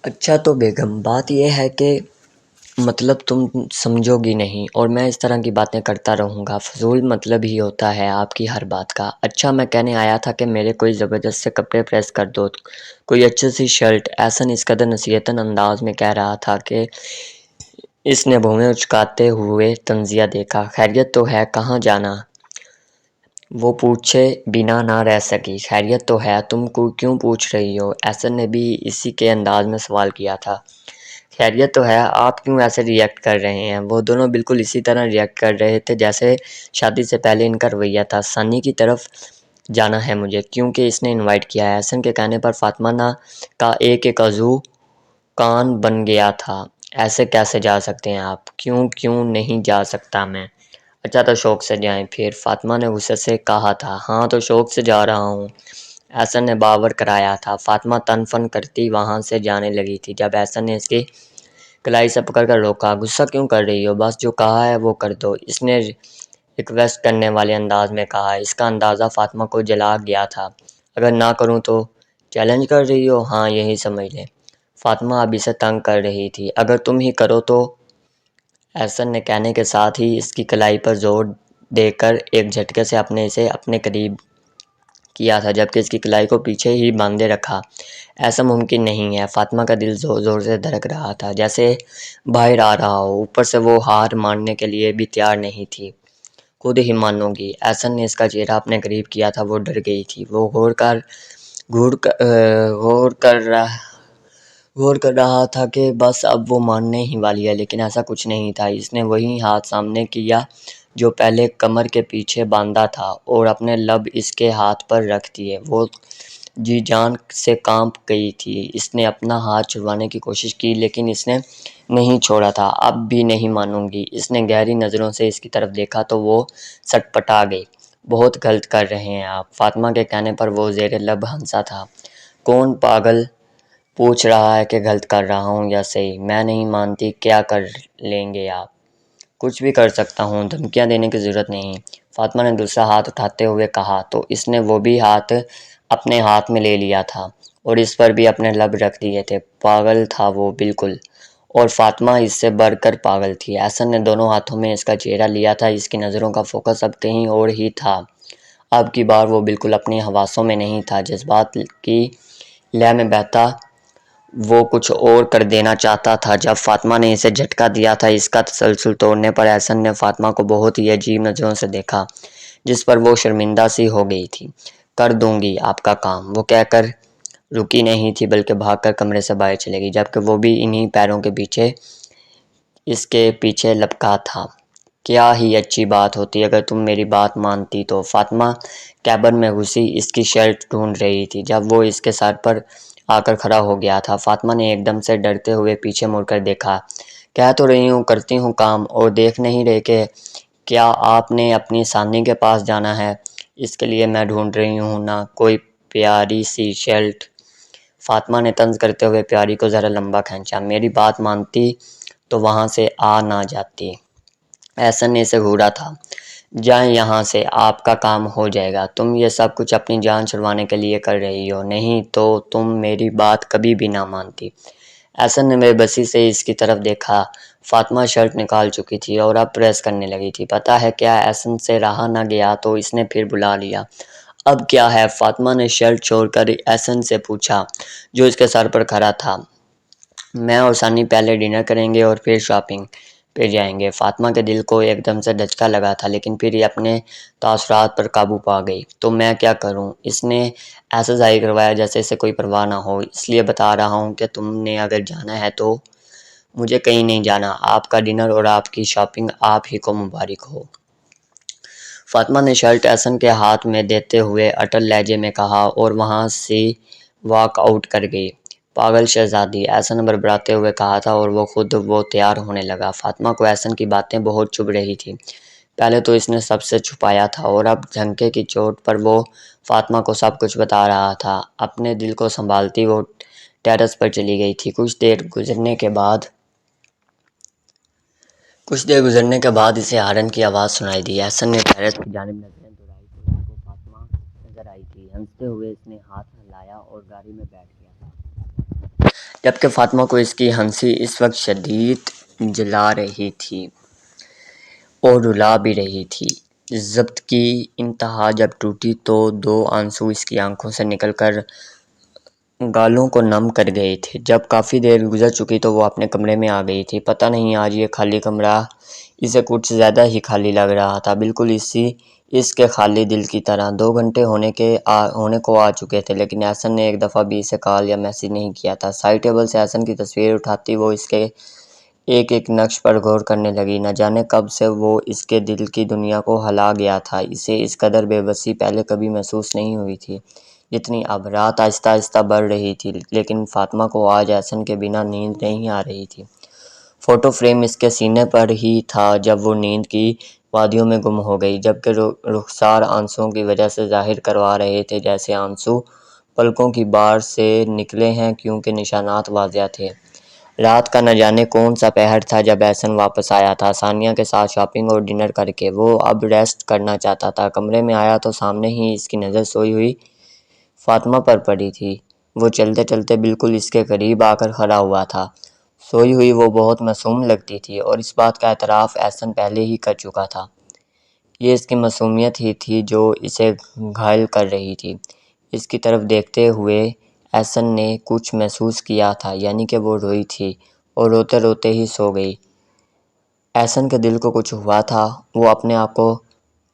اچھا تو بیگم، بات یہ ہے کہ مطلب تم سمجھو گی نہیں اور میں اس طرح کی باتیں کرتا رہوں گا، فضول مطلب ہی ہوتا ہے آپ کی ہر بات کا۔ اچھا میں کہنے آیا تھا کہ میرے کوئی زبردست سے کپڑے پریس کر دو، کوئی اچھی سی شرٹ۔ احسن اس قدر نصیحتاً انداز میں کہہ رہا تھا کہ اس نے بھویں اچکاتے ہوئے تنزیہ دیکھا۔ خیریت تو ہے؟ کہاں جانا؟ وہ پوچھے بنا نہ رہ سکی۔ خیریت تو ہے، تم کو کیوں پوچھ رہی ہو؟ احسن نے بھی اسی کے انداز میں سوال کیا تھا۔ خیریت تو ہے، آپ کیوں ایسے ری ایکٹ کر رہے ہیں؟ وہ دونوں بالکل اسی طرح ری ایکٹ کر رہے تھے جیسے شادی سے پہلے ان کا رویہ تھا۔ ثانی کی طرف جانا ہے مجھے، کیونکہ اس نے انوائٹ کیا ہے۔ احسن کے کہنے پر فاطمہ کا ایک ایک عضو کان بن گیا تھا۔ ایسے کیسے جا سکتے ہیں آپ؟ کیوں نہیں جا سکتا میں؟ اچھا تو شوق سے جائیں پھر، فاطمہ نے غصے سے کہا تھا۔ ہاں تو شوق سے جا رہا ہوں، احسن نے باور کرایا تھا۔ فاطمہ تن فن کرتی وہاں سے جانے لگی تھی جب احسن نے اس کی کلائی سے پکڑ کر روکا۔ غصہ کیوں کر رہی ہو؟ بس جو کہا ہے وہ کر دو، اس نے ریکویسٹ کرنے والے انداز میں کہا۔ اس کا اندازہ فاطمہ کو جلا گیا تھا۔ اگر نہ کروں تو؟ چیلنج کر رہی ہو؟ ہاں یہی سمجھ لیں۔ فاطمہ اب اسے تنگ کر رہی تھی۔ اگر تم ہی کرو تو؟ احسن نے کہنے کے ساتھ ہی اس کی کلائی پر زور دے کر ایک جھٹکے سے اسے اپنے قریب کیا تھا، جبکہ اس کی کلائی کو پیچھے ہی باندھے رکھا۔ ایسا ممکن نہیں ہے۔ فاطمہ کا دل زور زور سے دھڑک رہا تھا جیسے باہر آ رہا ہو، اوپر سے وہ ہار ماننے کے لیے بھی تیار نہیں تھی۔ خود ہی مانو گی؟ احسن نے اس کا چہرہ اپنے قریب کیا تھا۔ وہ ڈر گئی تھی۔ وہ غور کر رہا تھا کہ بس اب وہ ماننے ہی والی ہے، لیکن ایسا کچھ نہیں تھا۔ اس نے وہی ہاتھ سامنے کیا جو پہلے کمر کے پیچھے باندھا تھا اور اپنے لب اس کے ہاتھ پر رکھ دیے۔ وہ جی جان سے کانپ گئی تھی۔ اس نے اپنا ہاتھ چھڑوانے کی کوشش کی لیکن اس نے نہیں چھوڑا تھا۔ اب بھی نہیں مانوں گی؟ اس نے گہری نظروں سے اس کی طرف دیکھا تو وہ سٹپٹا گئی۔ بہت غلط کر رہے ہیں آپ۔ فاطمہ کے کہنے پر وہ زیر لب ہنسا تھا۔ کون پاگل پوچھ رہا ہے کہ غلط کر رہا ہوں یا صحیح؟ میں نہیں مانتی۔ کیا کر لیں گے آپ؟ کچھ بھی کر سکتا ہوں، دھمکیاں دینے کی ضرورت نہیں، فاطمہ نے دوسرا ہاتھ اٹھاتے ہوئے کہا۔ تو اس نے وہ بھی ہاتھ اپنے ہاتھ میں لے لیا تھا اور اس پر بھی اپنے لب رکھ دیے تھے۔ پاگل تھا وہ بالکل، اور فاطمہ اس سے بڑھ کر پاگل تھی۔ احسن نے دونوں ہاتھوں میں اس کا چہرہ لیا تھا۔ اس کی نظروں کا فوکس اب کہیں اور ہی تھا۔ اب کی بار وہ بالکل اپنی حواسوں میں نہیں تھا۔ جذبات کی لے میں بہتا وہ کچھ اور کر دینا چاہتا تھا۔ جب فاطمہ نے اسے جھٹکا دیا تھا، اس کا تسلسل توڑنے پر احسن نے فاطمہ کو بہت ہی عجیب نظروں سے دیکھا، جس پر وہ شرمندہ سی ہو گئی تھی۔ کر دوں گی آپ کا کام، وہ کہہ کر رکی نہیں تھی بلکہ بھاگ کر کمرے سے باہر چلے گئی، جبکہ وہ بھی انہی پیروں کے پیچھے اس کے پیچھے لپکا تھا۔ کیا ہی اچھی بات ہوتی اگر تم میری بات مانتی تو۔ فاطمہ کیبن میں گھسی اس کی شرٹ ڈھونڈ رہی تھی جب وہ اس کے سر پر آ کر کھڑا ہو گیا تھا۔ فاطمہ نے ایک دم سے ڈرتے ہوئے پیچھے مڑ کر دیکھا۔ کہہ تو رہی ہوں کرتی ہوں کام، اور دیکھ نہیں رہے کہ کیا آپ نے اپنی ثانی کے پاس جانا ہے؟ اس کے لیے میں ڈھونڈ رہی ہوں نا کوئی پیاری سی شرٹ۔ فاطمہ نے طنز کرتے ہوئے پیاری کو ذرا لمبا کھینچا۔ میری بات مانتی تو وہاں سے آ نہ جاتی۔ احسن نے اسے گھورا تھا۔ جائیں یہاں سے، آپ کا کام ہو جائے گا۔ تم یہ سب کچھ اپنی جان چھڑوانے کے لیے کر رہی ہو، نہیں تو تم میری بات کبھی بھی نہ مانتی۔ احسن نے بے بسی سے اس کی طرف دیکھا۔ فاطمہ شرٹ نکال چکی تھی اور اب پریس کرنے لگی تھی۔ پتہ ہے کیا احسن سے رہا نہ گیا تو اس نے پھر بلا لیا۔ اب کیا ہے؟ فاطمہ نے شرٹ چھوڑ کر احسن سے پوچھا جو اس کے سر پر کھڑا تھا۔ میں اور ثانی پہلے ڈنر کریں گے اور پھر شاپنگ پہ جائیں گے۔ فاطمہ کے دل کو ایک دم سے دھچکا لگا تھا لیکن پھر یہ اپنے تاثرات پر قابو پا گئی۔ تو میں کیا کروں؟ اس نے ایسا ظاہر کروایا جیسے اسے کوئی پرواہ نہ ہو۔ اس لیے بتا رہا ہوں کہ تم نے اگر جانا ہے تو۔ مجھے کہیں نہیں جانا۔ آپ کا ڈنر اور آپ کی شاپنگ آپ ہی کو مبارک ہو۔ فاطمہ نے شرٹ احسن کے ہاتھ میں دیتے ہوئے اٹل لہجے میں کہا اور وہاں سے واک آؤٹ کر گئی۔ پاگل شہزادی، احسن نے بڑبڑاتے ہوئے کہا تھا اور وہ تیار ہونے لگا۔ فاطمہ کو احسن کی باتیں بہت چبھ رہی تھی۔ پہلے تو اس نے سب سے چھپایا تھا اور اب جھنکے کی چوٹ پر وہ فاطمہ کو سب کچھ بتا رہا تھا۔ اپنے دل کو سنبھالتی وہ ٹیرس پر چلی گئی تھی۔ کچھ دیر گزرنے کے بعد اسے ہارن کی آواز سنائی دی۔ احسن نے ٹیرس کی جانب نظریں دوڑائی تو اس کو فاطمہ نظر آئی تھی۔ ہنستے ہوئے اس نے ہاتھ ہلایا اور گاڑی میں بیٹھ گیا۔ جبکہ فاطمہ کو اس کی ہنسی اس وقت شدید جلا رہی تھی اور رلا بھی رہی تھی۔ ضبط کی انتہا جب ٹوٹی تو 2 آنسو اس کی آنکھوں سے نکل کر گالوں کو نم کر گئے تھے۔ جب کافی دیر گزر چکی تو وہ اپنے کمرے میں آ گئی تھی۔ پتہ نہیں آج یہ خالی کمرہ اسے کچھ زیادہ ہی خالی لگ رہا تھا، بالکل اس کے خالی دل کی طرح۔ 2 گھنٹے ہونے کو آ چکے تھے لیکن احسن نے ایک دفعہ بھی اسے کال یا میسج نہیں کیا تھا۔ سائیڈ ٹیبل سے احسن کی تصویر اٹھاتی وہ اس کے ایک ایک نقش پر غور کرنے لگی۔ نہ جانے کب سے وہ اس کے دل کی دنیا کو ہلا گیا تھا۔ اسے اس قدر بے بسی پہلے کبھی محسوس نہیں ہوئی تھی جتنی اب۔ رات آہستہ آہستہ بڑھ رہی تھی لیکن فاطمہ کو آج احسن کے بنا نیند نہیں آ رہی تھی۔ فوٹو فریم اس کے سینے پر ہی تھا جب وہ نیند کی وادیوں میں گم ہو گئی، جبکہ رخسار آنسوؤں کی وجہ سے ظاہر کروا رہے تھے جیسے آنسو پلکوں کی بار سے نکلے ہیں، کیونکہ نشانات واضح تھے۔ رات کا نہ جانے کون سا پہر تھا جب احسن واپس آیا تھا ثانیہ کے ساتھ شاپنگ اور ڈنر کر کے۔ وہ اب ریسٹ کرنا چاہتا تھا۔ کمرے میں آیا تو سامنے ہی اس کی نظر سوئی ہوئی فاطمہ پر پڑی تھی۔ وہ چلتے چلتے بالکل اس کے قریب آ کر کھڑا ہوا تھا۔ سوئی ہوئی وہ بہت معصوم لگتی تھی اور اس بات کا اعتراف احسن پہلے ہی کر چکا تھا۔ یہ اس کی معصومیت ہی تھی جو اسے گھائل کر رہی تھی۔ اس کی طرف دیکھتے ہوئے احسن نے کچھ محسوس کیا تھا، یعنی کہ وہ روئی تھی اور روتے روتے ہی سو گئی۔ احسن کے دل کو کچھ ہوا تھا، وہ اپنے آپ کو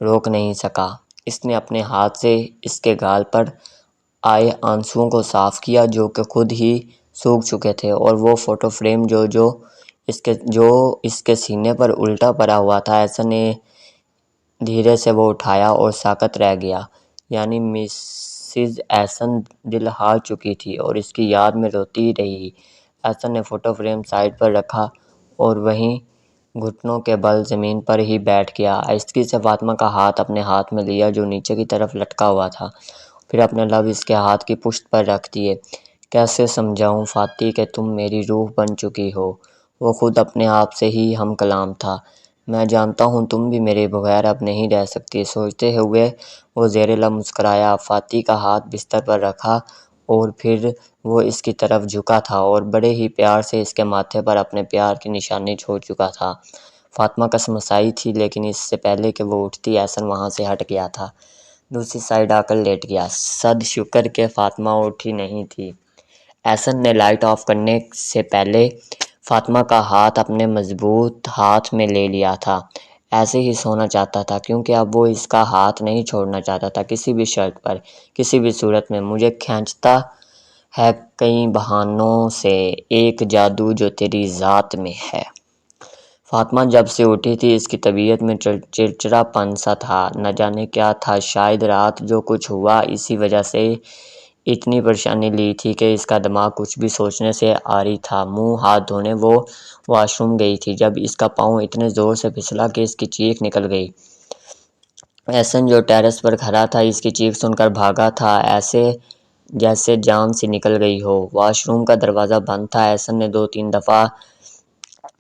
روک نہیں سکا۔ اس نے اپنے ہاتھ سے اس کے گال پر آئے آنسوؤں کو صاف کیا جو کہ خود ہی سوکھ چکے تھے، اور وہ فوٹو فریم جو اس کے سینے پر الٹا پڑا ہوا تھا، احسن نے دھیرے سے وہ اٹھایا اور ساکت رہ گیا، یعنی مسز احسن دل ہار چکی تھی اور اس کی یاد میں روتی رہی۔ احسن نے فوٹو فریم سائڈ پر رکھا اور وہیں گھٹنوں کے بل زمین پر ہی بیٹھ گیا۔ آہستگی سے فاطمہ کا ہاتھ اپنے ہاتھ میں لیا جو نیچے کی طرف لٹکا ہوا تھا، پھر اپنے لب اس کے ہاتھ کی پشت پر رکھ دیے۔ کیسے سمجھاؤں فاطی کہ تم میری روح بن چکی ہو؟ وہ خود اپنے آپ سے ہی ہم کلام تھا۔ میں جانتا ہوں تم بھی میرے بغیر اب نہیں رہ سکتی، سوچتے ہوئے وہ زیر لب مسکرایا۔ فاطی کا ہاتھ بستر پر رکھا اور پھر وہ اس کی طرف جھکا تھا اور بڑے ہی پیار سے اس کے ماتھے پر اپنے پیار کی نشانی چھوڑ چکا تھا۔ فاطمہ کسمسائی تھی لیکن اس سے پہلے کہ وہ اٹھتی احسن وہاں سے ہٹ گیا تھا، دوسری سائڈ آ کر لیٹ گیا۔ صد شکر کہ فاطمہ اٹھی نہیں تھی۔ احسن نے لائٹ آف کرنے سے پہلے فاطمہ کا ہاتھ اپنے مضبوط ہاتھ میں لے لیا تھا۔ ایسے ہی سونا چاہتا تھا کیونکہ اب وہ اس کا ہاتھ نہیں چھوڑنا چاہتا تھا کسی بھی شرط پر، کسی بھی صورت میں۔ مجھے کھینچتا ہے کئی بہانوں سے ایک جادو جو تیری ذات میں ہے۔ فاطمہ جب سے اٹھی تھی اس کی طبیعت میں چڑچڑا پن سا تھا، نہ جانے کیا تھا۔ شاید رات جو کچھ ہوا اسی وجہ سے اتنی پریشانی لی تھی کہ اس کا دماغ کچھ بھی سوچنے سے عاری تھا۔ منہ ہاتھ دھونے وہ واش روم گئی تھی جب اس کا پاؤں اتنے زور سے پھسلا کہ اس کی چیخ نکل گئی۔ احسن جو ٹیرس پر کھڑا تھا اس کی چیخ سن کر بھاگا تھا، ایسے جیسے جان سی نکل گئی ہو۔ واش روم کا دروازہ بند تھا۔ احسن نے 2-3 دفعہ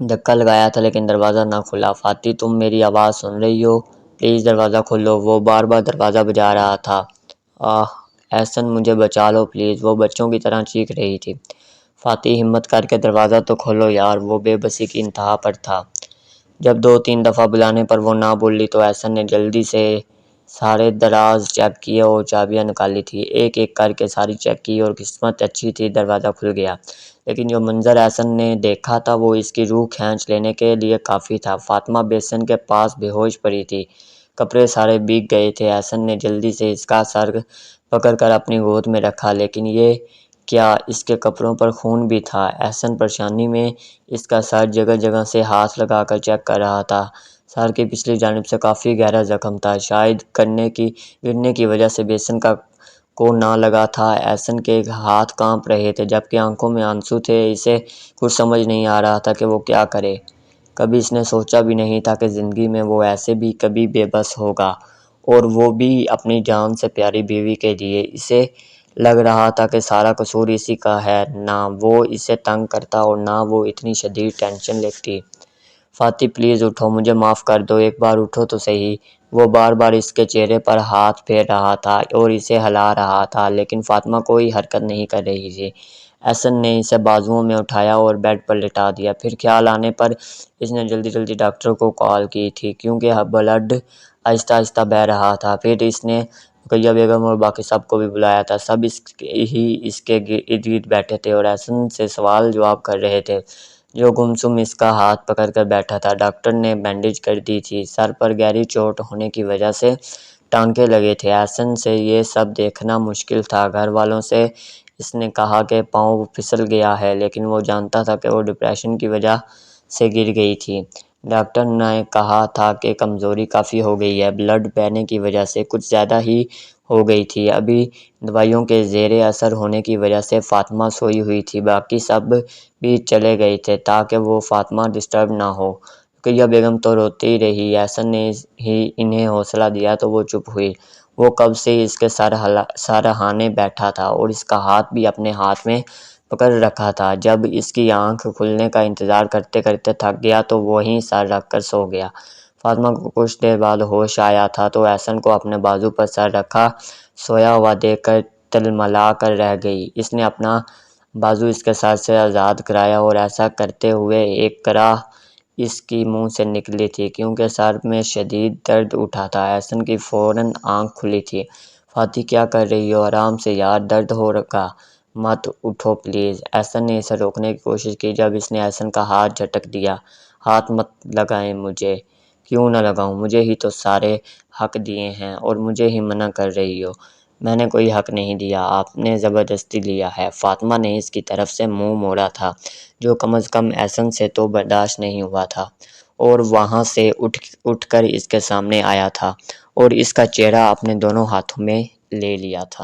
دھکا لگایا تھا لیکن دروازہ نہ کھلا۔ فاطی تم میری آواز سن رہی ہو؟ پلیز دروازہ کھولو۔ وہ بار بار دروازہ بجا رہا تھا۔ آہ احسن مجھے بچا لو پلیز، وہ بچوں کی طرح چیخ رہی تھی۔ فاطی ہمت کر کے دروازہ تو کھولو یار، وہ بے بسی کی انتہا پر تھا۔ جب 2-3 دفعہ بلانے پر وہ نہ بولی تو احسن نے جلدی سے سارے دراز چیک کیے اور چابیاں نکالی تھی، ایک ایک کر کے ساری چیک کی اور قسمت اچھی تھی دروازہ کھل گیا۔ لیکن جو منظر احسن نے دیکھا تھا وہ اس کی روح کھینچ لینے کے لیے کافی تھا۔ فاطمہ بیسن کے پاس بے ہوش پڑی تھی، کپڑے سارے بھیگ گئے تھے۔ احسن نے جلدی سے اس کا سر پکڑ کر اپنی گود میں رکھا، لیکن یہ کیا اس کے کپڑوں پر خون بھی تھا۔ احسن پریشانی میں اس کا سر جگہ جگہ سے ہاتھ لگا کر چیک کر رہا تھا۔ سر کی پچھلی جانب سے کافی گہرا زخم تھا، شاید گرنے کی وجہ سے بیسن کو نہ لگا تھا۔ احسن کے ہاتھ کانپ رہے تھے جبکہ آنکھوں میں آنسو تھے۔ اسے کچھ سمجھ نہیں آ رہا تھا کہ وہ کیا کرے۔ کبھی اس نے سوچا بھی نہیں تھا کہ زندگی میں وہ ایسے بھی کبھی بے بس ہوگا، اور وہ بھی اپنی جان سے پیاری بیوی کے لیے۔ اسے لگ رہا تھا کہ سارا قصور اسی کا ہے، نہ وہ اسے تنگ کرتا اور نہ وہ اتنی شدید ٹینشن لیتی۔ فاطی پلیز اٹھو، مجھے معاف کر دو، ایک بار اٹھو تو صحیح۔ وہ بار بار اس کے چہرے پر ہاتھ پھیر رہا تھا اور اسے ہلا رہا تھا لیکن فاطمہ کوئی حرکت نہیں کر رہی تھی۔ احسن نے اسے بازوؤں میں اٹھایا اور بیڈ پر لٹا دیا۔ پھر خیال آنے پر اس نے جلدی جلدی ڈاکٹر کو کال کی تھی کیونکہ بلڈ آہستہ آہستہ بہہ رہا تھا۔ پھر اس نے رقیہ بیگم اور باقی سب کو بھی بلایا تھا۔ سب اس کے ارد گرد بیٹھے تھے اور احسن سے سوال جواب کر رہے تھے، جو گمسم اس کا ہاتھ پکڑ کر بیٹھا تھا۔ ڈاکٹر نے بینڈیج کر دی تھی۔ سر پر گہری چوٹ ہونے کی وجہ سے ٹانکے لگے تھے۔ احسن سے یہ سب دیکھنا مشکل تھا۔ گھر والوں سے اس نے کہا کہ پاؤں پھسل گیا ہے، لیکن وہ جانتا تھا کہ وہ ڈپریشن کی وجہ سے گر گئی تھی۔ ڈاکٹر نے کہا تھا کہ کمزوری کافی ہو گئی ہے، بلڈ بہنے کی وجہ سے کچھ زیادہ ہی ہو گئی تھی۔ ابھی دوائیوں کے زیر اثر ہونے کی وجہ سے فاطمہ سوئی ہوئی تھی۔ باقی سب بھی چلے گئے تھے تاکہ وہ فاطمہ ڈسٹرب نہ ہو۔ رقیہ بیگم تو روتی رہی۔ احسن نے ہی انہیں حوصلہ دیا تو وہ چپ ہوئی۔ وہ کب سے اس کے سرہانے بیٹھا تھا اور اس کا ہاتھ بھی اپنے ہاتھ میں پکڑ رکھا تھا۔ جب اس کی آنکھ کھلنے کا انتظار کرتے کرتے تھک گیا تو وہیں سر رکھ کر سو گیا۔ فاطمہ کو کچھ دیر بعد ہوش آیا تھا تو احسن کو اپنے بازو پر سر رکھا سویا ہوا دیکھ کر تلملا کر رہ گئی۔ اس نے اپنا بازو اس کے سر سے آزاد کرایا اور ایسا کرتے ہوئے ایک کرا اس کی منہ سے نکلی تھی کیونکہ سر میں شدید درد اٹھا تھا۔ احسن کی فوراً آنکھ کھلی تھی۔ فاطی کیا کر رہی ہو؟ آرام سے یار، درد ہوگا، مت اٹھو پلیز۔ احسن نے اسے روکنے کی کوشش کی جب اس نے احسن کا ہاتھ جھٹک دیا۔ ہاتھ مت لگائیں مجھے۔ کیوں نہ لگاؤں؟ مجھے ہی تو سارے حق دیے ہیں اور مجھے ہی منع کر رہی ہو۔ میں نے کوئی حق نہیں دیا، آپ نے زبردستی لیا ہے۔ فاطمہ نے اس کی طرف سے منہ موڑا تھا، جو کم از کم احسن سے تو برداشت نہیں ہوا تھا، اور وہاں سے اٹھ کر اس کے سامنے آیا تھا اور اس کا چہرہ اپنے دونوں ہاتھوں میں لے لیا تھا۔